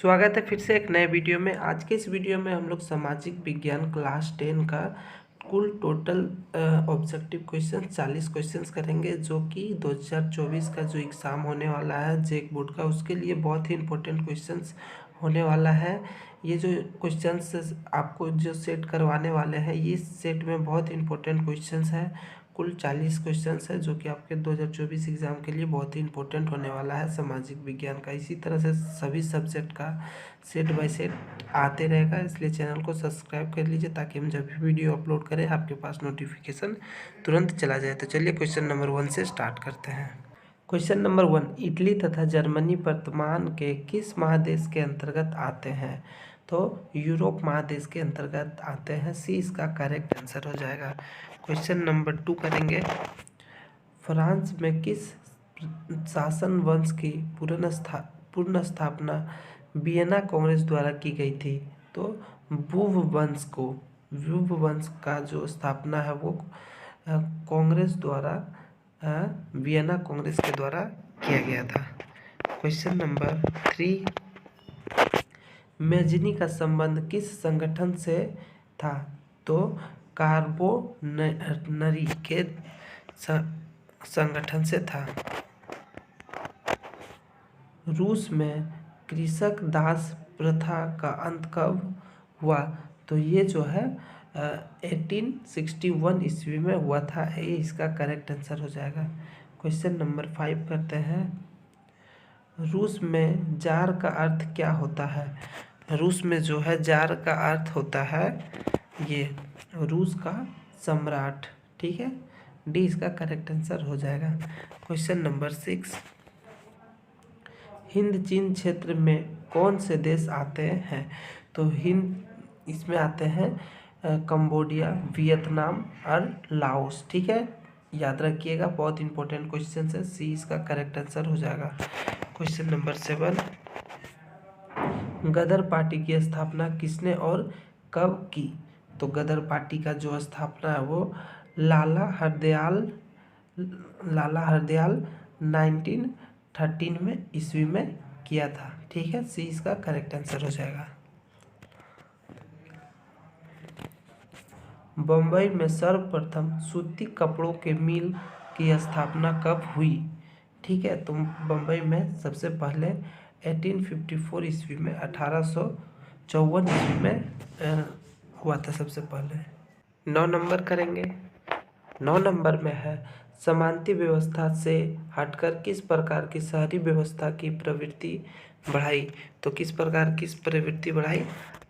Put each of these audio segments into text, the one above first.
स्वागत है फिर से एक नए वीडियो में। आज के इस वीडियो में हम लोग सामाजिक विज्ञान क्लास 10 का कुल टोटल ऑब्जेक्टिव क्वेश्चन 40 क्वेश्चंस करेंगे, जो कि 2024 का जो एग्ज़ाम होने वाला है जेक बोर्ड का, उसके लिए बहुत ही इंपॉर्टेंट क्वेश्चंस होने वाला है। ये जो क्वेश्चंस आपको जो सेट करवाने वाले हैं, ये सेट में बहुत इंपॉर्टेंट क्वेश्चंस हैं। कुल 40 क्वेश्चंस है, जो कि आपके 2024 एग्ज़ाम के लिए बहुत ही इंपॉर्टेंट होने वाला है सामाजिक विज्ञान का। इसी तरह से सभी सब्जेक्ट का सेट बाय सेट आते रहेगा, इसलिए चैनल को सब्सक्राइब कर लीजिए ताकि हम जब भी वीडियो अपलोड करें आपके पास नोटिफिकेशन तुरंत चला जाए। तो चलिए क्वेश्चन नंबर 1 से स्टार्ट करते हैं। क्वेश्चन नंबर 1, इटली तथा जर्मनी वर्तमान के किस महादेश के अंतर्गत आते हैं? तो यूरोप महादेश के अंतर्गत आते हैं। सी इसका करेक्ट आंसर हो जाएगा। क्वेश्चन नंबर 2 करेंगे। फ्रांस में किस शासन वंश की पूर्ण स्थापना वियना कांग्रेस द्वारा की गई थी? तो वुव वंश का जो स्थापना है वो कांग्रेस द्वारा वियना कांग्रेस के द्वारा किया गया था। क्वेश्चन नंबर 3, मैजिनी का संबंध किस संगठन से था? तो कार्बोनरी के संगठन से था। रूस में कृषक दास प्रथा का अंत कब हुआ? तो ये जो है 1861 ईस्वी में हुआ था। ये इसका करेक्ट आंसर हो जाएगा। क्वेश्चन नंबर 5 करते हैं। रूस में जार का अर्थ क्या होता है? रूस में जो है जार का अर्थ होता है ये रूस का सम्राट। ठीक है, डी इसका करेक्ट आंसर हो जाएगा। क्वेश्चन नंबर 6, हिंद चीन क्षेत्र में कौन से देश आते हैं? तो हिंद इसमें आते हैं कंबोडिया, वियतनाम और लाओस। ठीक है, याद रखिएगा, बहुत इंपॉर्टेंट क्वेश्चन है। सी इसका करेक्ट आंसर हो जाएगा। क्वेश्चन नंबर 7, गदर पार्टी की स्थापना किसने और कब की? तो गदर पार्टी का जो स्थापना है वो लाला हरदयाल 1913 में ईस्वी में किया था। ठीक है, सी इसका करेक्ट आंसर हो जाएगा। बम्बई में सर्वप्रथम सूती कपड़ों के मिल की स्थापना कब हुई? ठीक है, तो बम्बई में सबसे पहले 1854 ईस्वी में 1854 ईस्वी में हुआ था सबसे पहले। 9 नंबर करेंगे। 9 नंबर में है, समानती व्यवस्था से हटकर किस प्रकार की शहरी व्यवस्था की प्रवृत्ति बढ़ाई? तो किस प्रकार की प्रवृत्ति बढ़ाई?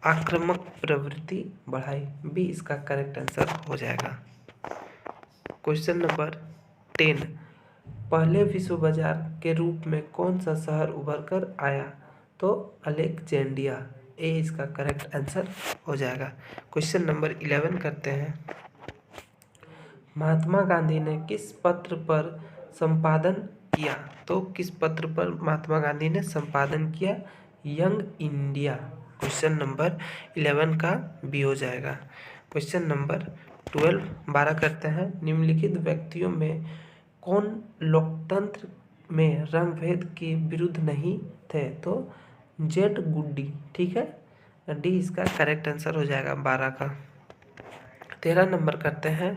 आक्रामक प्रवृत्ति बढ़ाई। बी इसका करेक्ट आंसर हो जाएगा। क्वेश्चन नंबर 10, पहले विश्व बाजार के रूप में कौन सा शहर उभर कर आया? तो अलेक्जेंड्रिया। ए इसका करेक्ट आंसर हो जाएगा। क्वेश्चन नंबर 11 करते हैं। महात्मा गांधी ने किस पत्र पर संपादन किया? तो किस पत्र पर महात्मा गांधी ने संपादन किया? Young India. क्वेश्चन नंबर 11 का बी हो जाएगा। क्वेश्चन नंबर 12 करते हैं। निम्नलिखित व्यक्तियों में कौन लोकतंत्र में रंगभेद के विरुद्ध नहीं थे? तो जेड गुड्डी। ठीक है, डी इसका करेक्ट आंसर हो जाएगा 12 का। 13 नंबर करते हैं।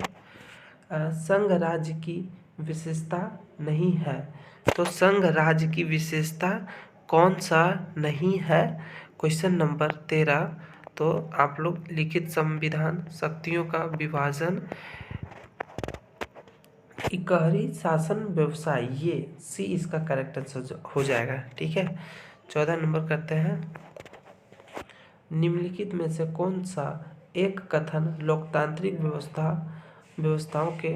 संघ राज्य की विशेषता नहीं है। तो संघ राज्य की विशेषता कौन सा नहीं है? क्वेश्चन नंबर 13, तो आप लोग लिखित संविधान, शक्तियों का विभाजन, इकहरी शासन व्यवसाय, ये सी इसका करेक्ट आंसर हो जाएगा। ठीक है, 14 नंबर करते हैं। निम्नलिखित में से कौन सा एक कथन लोकतांत्रिक व्यवस्थाओं के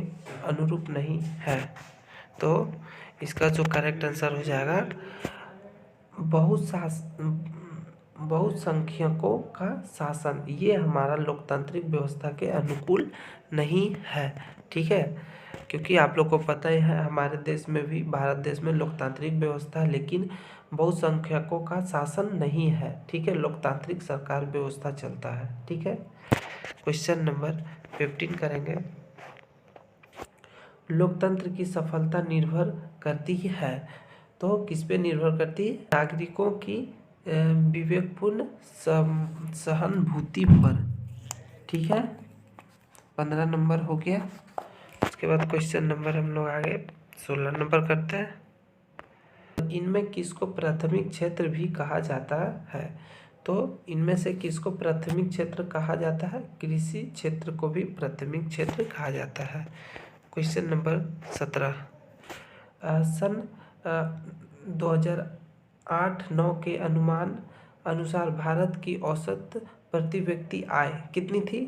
अनुरूप नहीं है? तो इसका जो करेक्ट आंसर हो जाएगा बहुसंख्यकों का शासन, ये हमारा लोकतांत्रिक व्यवस्था के अनुकूल नहीं है। ठीक है, क्योंकि आप लोग को पता ही है हमारे देश में भी, भारत देश में लोकतांत्रिक व्यवस्था है, लेकिन बहुसंख्यकों का शासन नहीं है। ठीक है, लोकतांत्रिक सरकार व्यवस्था चलता है। ठीक है, क्वेश्चन नंबर 15 करेंगे। लोकतंत्र की सफलता निर्भर करती है, तो किस पे निर्भर करती है? नागरिकों की विवेकपूर्ण सहानुभूति पर। ठीक है, 15 नंबर हो गया। उसके बाद क्वेश्चन नंबर हम लोग आगे 16 नंबर करते हैं। इनमें किसको प्राथमिक क्षेत्र भी कहा जाता है? तो इनमें से किसको प्राथमिक क्षेत्र कहा जाता है? कृषि क्षेत्र को भी प्राथमिक क्षेत्र कहा जाता है। क्वेश्चन नंबर 17, सन 2008-9 के अनुमान अनुसार भारत की औसत प्रति व्यक्ति आय कितनी थी?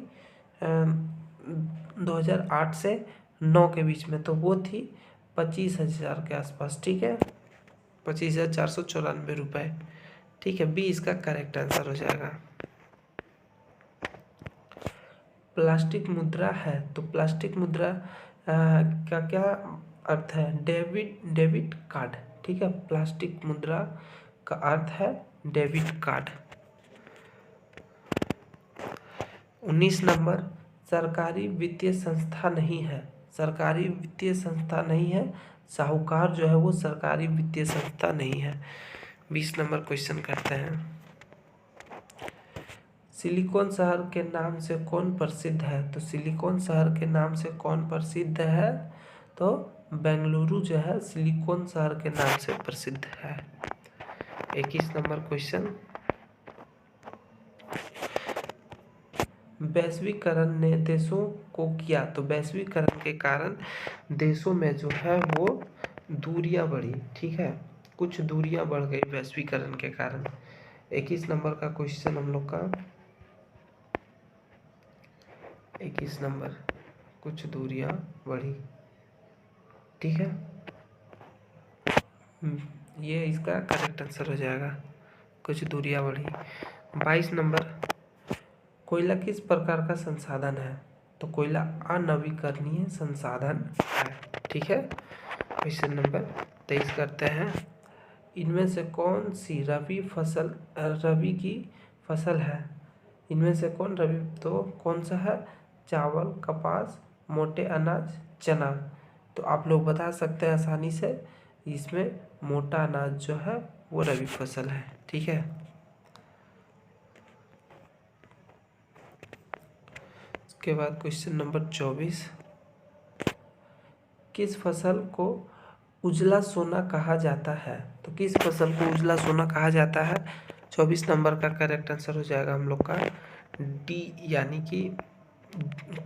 2008 से 9 के बीच में, तो वो थी 25,000 के आसपास। ठीक है, 25,494 रुपये। ठीक है, बी इसका करेक्ट आंसर हो जाएगा। प्लास्टिक मुद्रा है, तो प्लास्टिक मुद्रा का क्या अर्थ है? Debit card. ठीक है, प्लास्टिक मुद्रा का अर्थ है डेबिट कार्ड। 19 नंबर, सरकारी वित्तीय संस्था नहीं है। सरकारी वित्तीय संस्था नहीं है, साहूकार जो है वो सरकारी वित्तीय संस्था नहीं है। 20 नंबर क्वेश्चन करते हैं। सिलिकॉन शहर के नाम से कौन प्रसिद्ध है? तो सिलिकॉन शहर के नाम से कौन प्रसिद्ध है? तो बेंगलुरु जो है सिलिकॉन शहर के नाम से प्रसिद्ध है। 21 नंबर क्वेश्चन, वैश्वीकरण ने देशों को किया, तो वैश्वीकरण के कारण देशों में जो है वो दूरियां बढ़ी। ठीक है, कुछ दूरियां बढ़ गई वैश्वीकरण के कारण। 21 नंबर का क्वेश्चन हम लोग का 21 नंबर, कुछ दूरियां बढ़ी। ठीक है, ये इसका करेक्ट आंसर हो जाएगा, कुछ दूरियां बढ़ी। 22 नंबर, कोयला किस प्रकार का संसाधन है? तो कोयला अनवीकरणीय संसाधन है। ठीक है, क्वेश्चन नंबर 23 करते हैं। इनमें से कौन सी रबी की फसल है? इनमें से कौन रबी, तो कौन सा है? चावल, कपास, मोटे अनाज, चना। तो आप लोग बता सकते हैं आसानी से, इसमें मोटा अनाज जो है वो रबी फसल है। ठीक है, के बाद क्वेश्चन नंबर 24, किस फसल को उजला सोना कहा जाता है? तो किस फसल को उजला सोना कहा जाता है? 24 नंबर का करेक्ट आंसर हो जाएगा हम लोग का डी, यानी कि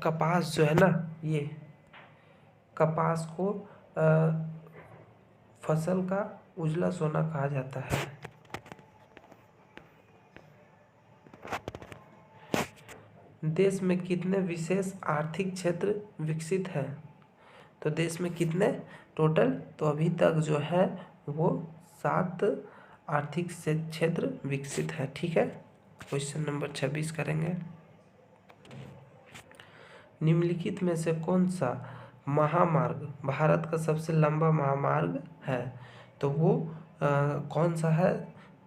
कपास जो है ना, ये कपास को फसल का उजला सोना कहा जाता है। देश में कितने विशेष आर्थिक क्षेत्र विकसित हैं? तो देश में कितने टोटल? तो अभी तक जो है वो 7 आर्थिक क्षेत्र विकसित है। ठीक है, क्वेश्चन नंबर 26 करेंगे। निम्नलिखित में से कौन सा महामार्ग भारत का सबसे लंबा महामार्ग है? तो वो कौन सा है?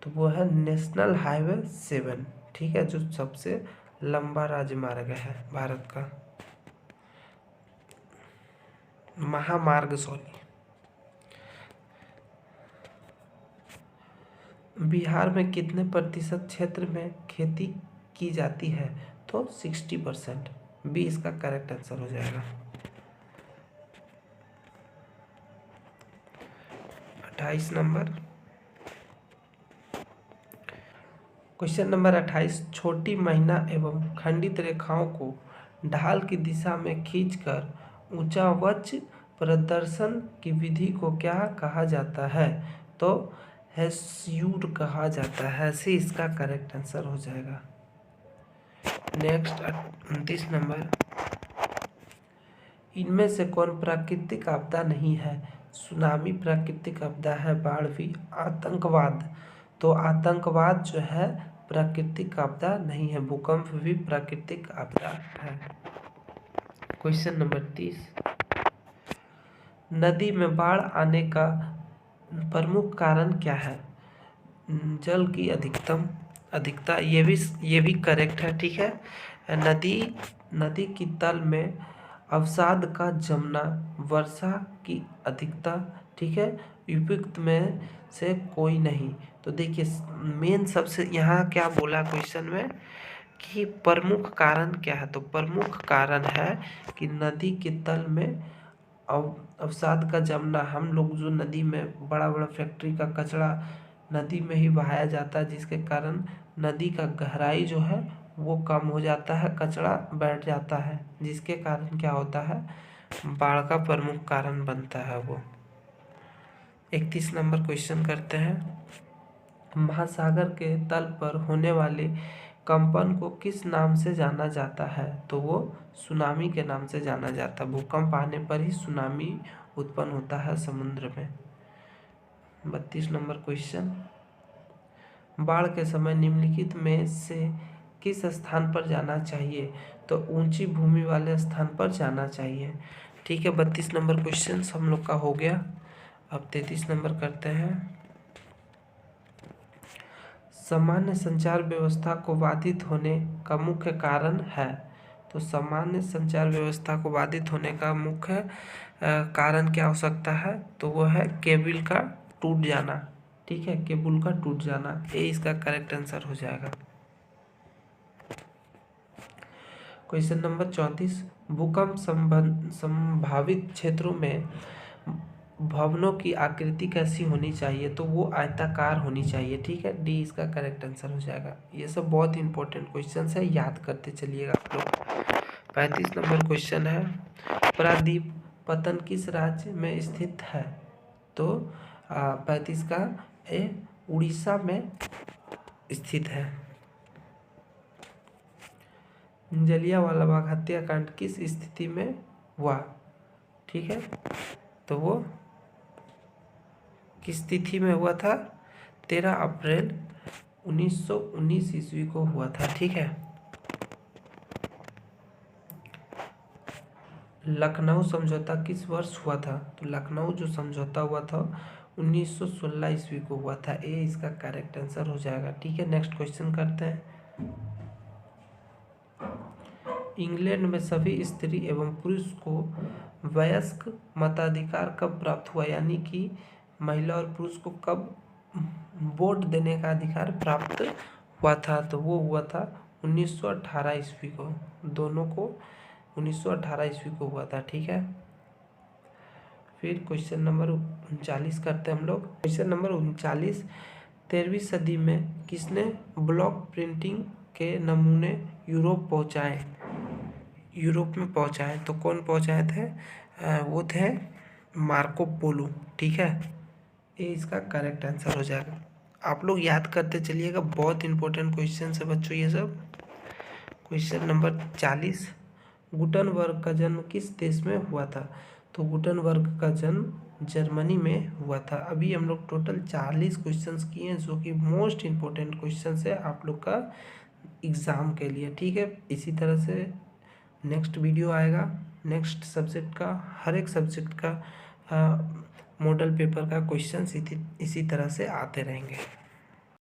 तो वो है नेशनल हाईवे 7। ठीक है, जो सबसे लंबा राजमार्ग है भारत का, महामार्ग सॉरी। बिहार में कितने प्रतिशत क्षेत्र में खेती की जाती है? तो 60%। बी इसका करेक्ट आंसर हो जाएगा। 28 नंबर, क्वेश्चन नंबर 28, छोटी महीना एवं खंडित रेखाओं को ढाल की दिशा में खींचकर ऊंचावच प्रदर्शन की विधि को क्या कहा जाता है? तो हेस्यूर कहा जाता है। सी इसका करेक्ट आंसर हो जाएगा। नेक्स्ट 29 नंबर, इनमें से कौन प्राकृतिक आपदा नहीं है? सुनामी प्राकृतिक आपदा है, बाढ़ भी, आतंकवाद। तो आतंकवाद जो है प्राकृतिक आपदा नहीं है, भूकंप भी प्राकृतिक आपदा है। क्वेश्चन नंबर 30, नदी में बाढ़ आने का प्रमुख कारण क्या है? जल की अधिकता, ये भी करेक्ट है। ठीक है, नदी की तल में अवसाद का जमना, वर्षा की अधिकता। ठीक है, उपयुक्त में से कोई नहीं। तो देखिए मेन सबसे यहाँ क्या बोला क्वेश्चन में कि प्रमुख कारण क्या है। तो प्रमुख कारण है कि नदी के तल में अवसाद का जमना। हम लोग जो नदी में बड़ा बड़ा फैक्ट्री का कचरा नदी में ही बहाया जाता है, जिसके कारण नदी का गहराई जो है वो कम हो जाता है, कचरा बैठ जाता है, जिसके कारण क्या होता है, बाढ़ का प्रमुख कारण बनता है वो। 31 नंबर क्वेश्चन करते हैं। महासागर के तल पर होने वाले कंपन को किस नाम से जाना जाता है। तो वो सुनामी के नाम से जाना जाता है। भूकंप आने पर ही सुनामी उत्पन्न होता है समुद्र में। 32 नंबर क्वेश्चन। बाढ़ के समय निम्नलिखित में से किस स्थान पर जाना चाहिए। तो ऊंची भूमि वाले स्थान पर जाना चाहिए। ठीक है, 32 नंबर क्वेश्चन हम लोग का हो गया। अब 33 नंबर करते हैं। सामान्य संचार व्यवस्था को बाधित होने का मुख्य कारण है। तो सामान्य संचार व्यवस्था को बाधित होने का मुख्य कारण क्या हो सकता है। तो वो है केबल का टूट जाना। ठीक है, केबल का टूट जाना, ये इसका करेक्ट आंसर हो जाएगा। Question number 34। भूकंप संभावित क्षेत्रों में भवनों की आकृति कैसी होनी चाहिए। तो वो आयताकार होनी चाहिए। ठीक है, डी इसका करेक्ट आंसर हो जाएगा। ये सब बहुत ही इंपॉर्टेंट क्वेश्चन है, याद करते चलिएगा आप लोग। 35 नंबर क्वेश्चन है। प्रायद्वीप पतन किस राज्य में स्थित है। तो 35 का ए उड़ीसा में स्थित है। जलियांवाला बाग हत्याकांड किस स्थिति में हुआ। ठीक है, तो वो किस तिथि में हुआ था। 13 अप्रैल 1919 ईस्वी को हुआ था। ठीक है। लखनऊ समझौता किस वर्ष हुआ था। तो लखनऊ जो समझौता हुआ था 1916 ईस्वी को हुआ था। ए इसका करेक्ट आंसर हो जाएगा। ठीक है, नेक्स्ट क्वेश्चन करते हैं। इंग्लैंड में सभी स्त्री एवं पुरुष को वयस्क मताधिकार कब प्राप्त हुआ। यानी कि महिला और पुरुष को कब वोट देने का अधिकार प्राप्त हुआ था। तो वो हुआ था 1918 ईस्वी को। दोनों को 1918 ईस्वी को हुआ था। ठीक है, फिर क्वेश्चन नंबर 39 करते हैं हम लोग। Question number 39। 13वीं सदी में किसने ब्लॉक प्रिंटिंग के नमूने यूरोप में पहुंचाए। तो कौन पहुंचाए थे। वो थे मार्को पोलो। ठीक है, ये इसका करेक्ट आंसर हो जाएगा। आप लोग याद करते चलिएगा, बहुत इंपॉर्टेंट क्वेश्चन है बच्चों ये सब। Question number 40। गुटनबर्ग का जन्म किस देश में हुआ था। तो गुटनबर्ग का जन्म जर्मनी में हुआ था। अभी हम लोग टोटल 40 क्वेश्चंस किए हैं, जो कि मोस्ट इम्पोर्टेंट क्वेश्चंस है आप लोग का एग्ज़ाम के लिए। ठीक है, इसी तरह से नेक्स्ट वीडियो आएगा। नेक्स्ट सब्जेक्ट का, हर एक सब्जेक्ट का मॉडल पेपर का क्वेश्चन इसी तरह से आते रहेंगे।